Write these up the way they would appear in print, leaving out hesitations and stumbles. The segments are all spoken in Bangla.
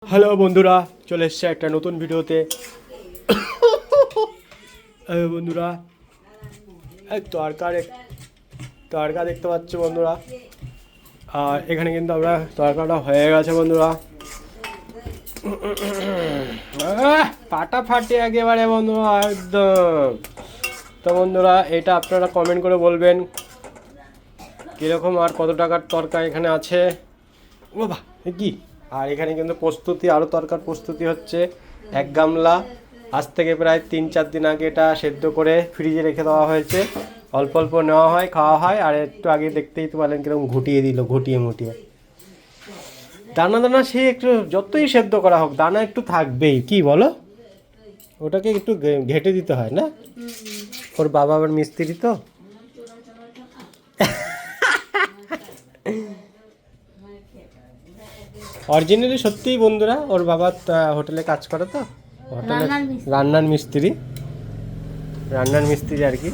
হ্যালো বন্ধুরা, চলে এসছে একটা নতুন ভিডিওতে। বন্ধুরা, এই তরকা দেখতে পাচ্ছ বন্ধুরা। আর এখানে কিন্তু আমরা তরকাটা হয়ে গেছে বন্ধুরা। ফাটাফাটি একেবারে বন্ধুরা, একদম। তো বন্ধুরা, এটা আপনারা কমেন্ট করে বলবেন কীরকম আর কত টাকার তরকা এখানে আছে। ও বাহ, কি! আর এখানে কিন্তু প্রস্তুতি, আরও তরকার প্রস্তুতি হচ্ছে। এক গামলা আজ থেকে প্রায় 3-4 দিন আগে এটা সেদ্ধ করে ফ্রিজে রেখে দেওয়া হয়েছে। অল্প অল্প নেওয়া হয়, খাওয়া হয়। আর একটু আগে দেখতেই তো পারলেন কিরকম ঘুটিয়ে দিল, ঘুটিয়ে মুটিয়ে। দানা দানা সে একটু যতই সেদ্ধ করা হোক, দানা একটু থাকবেই, কি বলো? ওটাকে একটু ঘেটে দিতে হয় না? ওর বাবা আবার মিস্ত্রি তো। অরিজিনালি সত্যিই বন্ধুরা, ওর বাবা হোটেলে কাজ করে তো, হোটেলে রান্নার মিস্ত্রি আর কি।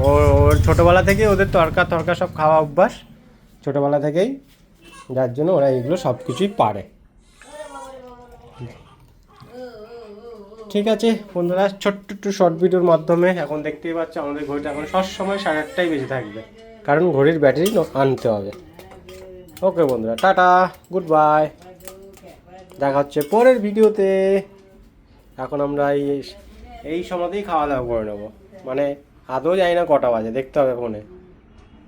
ওর ছোটোবেলা থেকে ওদের তরকা সব খাওয়া অভ্যাস ছোটোবেলা থেকেই, যার জন্য ওরা এগুলো সব কিছুই পারে। ঠিক আছে বন্ধুরা, ছোট্ট একটু শর্ট ভিডিওর মাধ্যমে এখন দেখতেই পাচ্ছ আমাদের ঘড়িটা এখন সবসময় 8:30 বেজে থাকবে, কারণ ঘড়ির ব্যাটারি আনতে হবে। ওকে বন্ধুরা, টাটা, গুড বাই, দেখা হচ্ছে পরের ভিডিওতে। এখন আমরা এই সময়তেই খাওয়া দাওয়া করে নেবো, মানে আদৌ জানি না কটা বাজে, দেখতে হবে ফোনে।